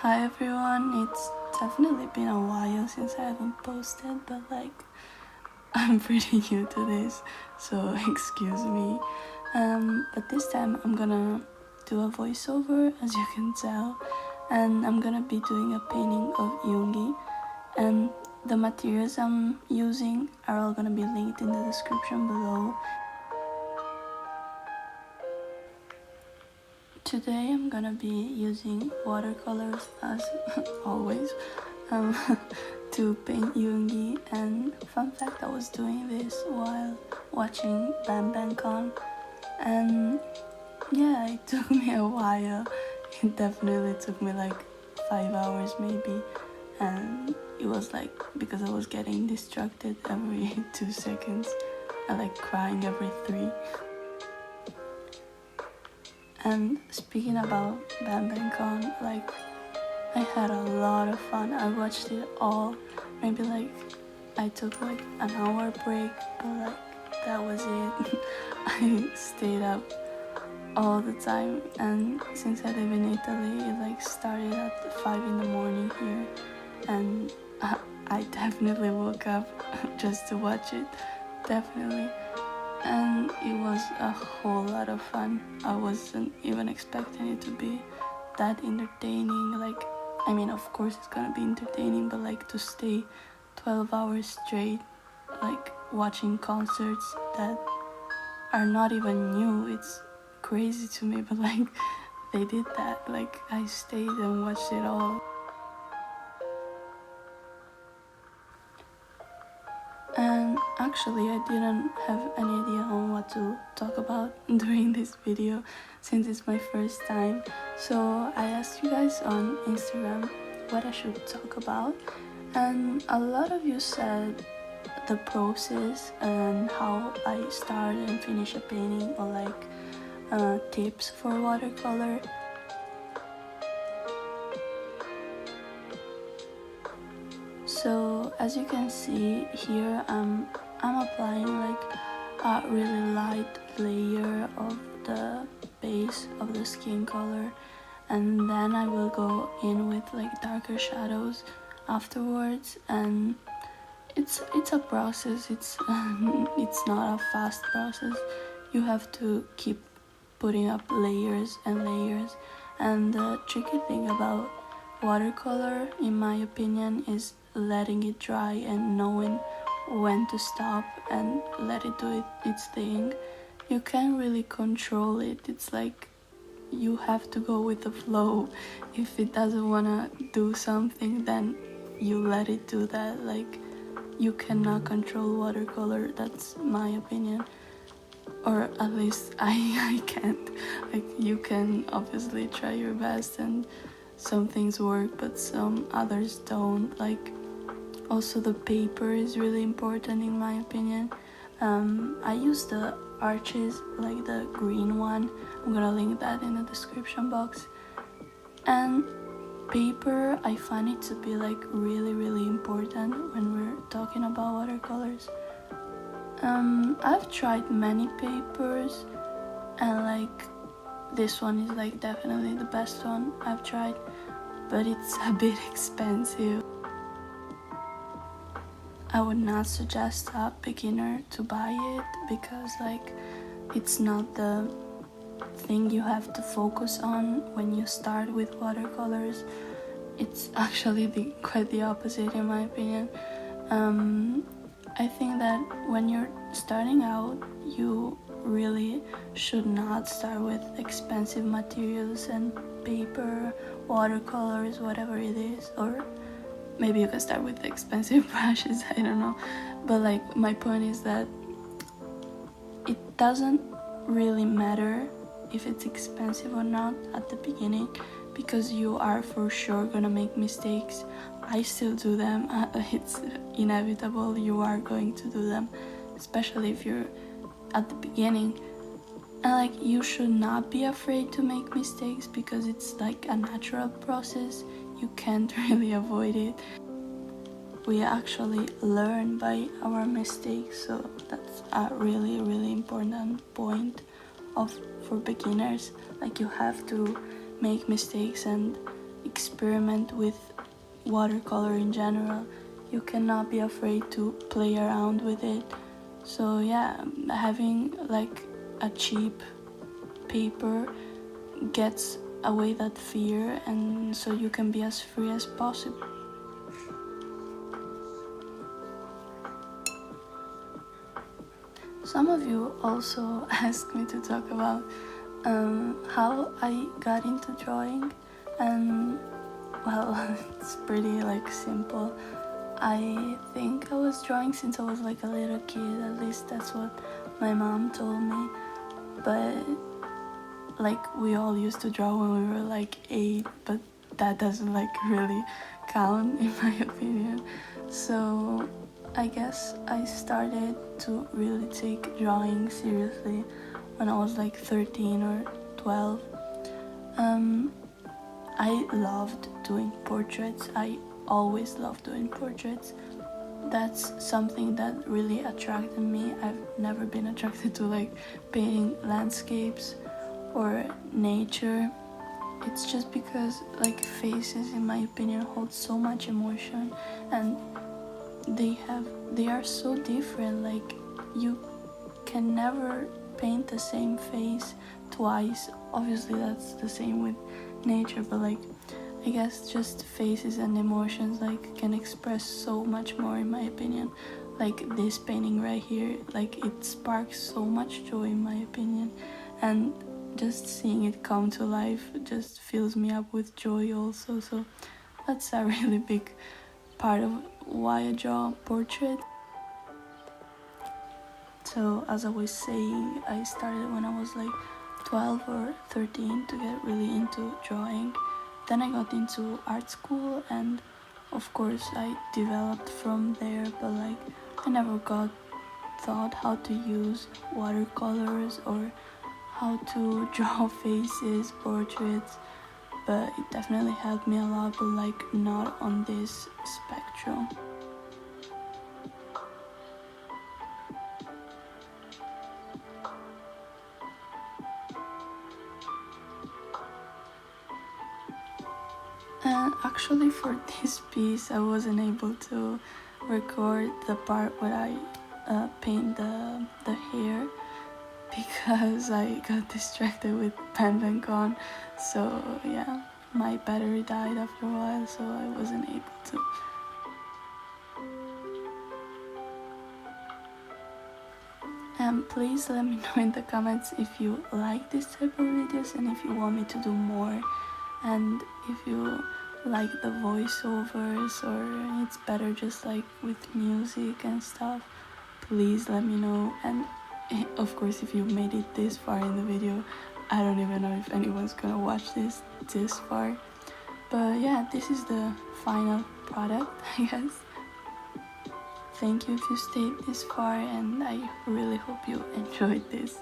Hi everyone, it's definitely been a while since I haven't posted, but I'm pretty new to this, so excuse me. But this time I'm gonna do a voiceover, as you can tell, and I'm gonna be doing a painting of Yoongi, and the materials I'm using are all gonna be linked in the description below. Today I'm gonna be using watercolors as always to paint Yoongi, and fun fact, I was doing this while watching Con, and yeah, it took me a while. It definitely took me like 5 hours maybe, and it was like because I was getting distracted every 2 seconds and like crying every 3. And speaking about Con, like I had a lot of fun. I watched it all. Maybe like I took like an hour break, but like that was it. I stayed up all the time, and since I live in Italy, it like started at 5 in the morning here, and I definitely woke up just to watch it, definitely. And it was a whole lot of fun. I wasn't even expecting it to be that entertaining. Like, I mean, of course it's gonna be entertaining, but like to stay 12 hours straight, like watching concerts that are not even new, it's crazy to me, but like they did that. Like I stayed and watched it all. And actually I didn't have any idea on what to talk about during this video since it's my first time, so I asked you guys on Instagram what I should talk about, and a lot of you said the process and how I start and finish a painting, or like tips for watercolor. So as you can see here, I'm applying like a really light layer of the base of the skin color, and then I will go in with like darker shadows afterwards. And it's a process. It's not a fast process. You have to keep putting up layers and layers, and the tricky thing about watercolor, in my opinion, is letting it dry and knowing when to stop and let it do its thing. You can't really control it. It's like you have to go with the flow. If it doesn't want to do something, then you let it do that. Like, you cannot control watercolor, that's my opinion, or at least I can't. Like, you can obviously try your best and some things work but some others don't. Like, also the paper is really important in my opinion. I use the Arches, like the green one. I'm gonna link that in the description box. And paper, I find it to be like really important when we're talking about watercolors. I've tried many papers, and like this one is like definitely the best one I've tried, but it's a bit expensive. I would not suggest a beginner to buy it because like it's not the thing you have to focus on when you start with watercolors. It's actually quite the opposite in my opinion. I think that when you're starting out, you really should not start with expensive materials and paper, watercolors, whatever it is, or maybe you can start with expensive brushes, I don't know. But like, my point is that it doesn't really matter if it's expensive or not at the beginning, because you are for sure gonna make mistakes. I still do them. It's inevitable, you are going to do them, especially if you're at the beginning. And like, you should not be afraid to make mistakes because it's like a natural process. You can't really avoid it. We actually learn by our mistakes, so that's a really important point for beginners. Like, you have to make mistakes and experiment with watercolor in general. You cannot be afraid to play around with it. So yeah, having like a cheap paper gets away that fear, and so you can be as free as possible. Some of you also asked me to talk about how I got into drawing, and well, it's pretty like simple. I think I was drawing since I was like a little kid, at least that's what my mom told me, but like we all used to draw when we were like 8, but that doesn't like really count in my opinion. So I guess I started to really take drawing seriously when I was like 13 or 12. I loved doing portraits. I always loved doing portraits. That's something that really attracted me. I've never been attracted to like painting landscapes or nature. It's just because like faces, in my opinion, hold so much emotion, and they are so different. Like you can never paint the same face twice. Obviously that's the same with nature, but like I guess just faces and emotions like can express so much more, in my opinion. Like this painting right here, like it sparks so much joy, in my opinion, and just seeing it come to life just fills me up with joy also. So that's a really big part of why I draw portraits. So as I was saying, I started when I was like 12 or 13 to get really into drawing. Then I got into art school, and of course I developed from there, but like I never got taught how to use watercolors or how to draw faces, portraits, but it definitely helped me a lot, but like not on this spectrum. And actually for this piece I wasn't able to record the part where I paint the hair because I got distracted with pen and gone. So yeah, my battery died after a while, so I wasn't able to. And please let me know in the comments if you like this type of videos and if you want me to do more, and if you like the voiceovers or it's better just like with music and stuff. Please let me know. And of course, if you made it this far in the video, I don't even know if anyone's gonna watch this far, but yeah, this is the final product, I guess. Thank you if you stayed this far, and I really hope you enjoyed this.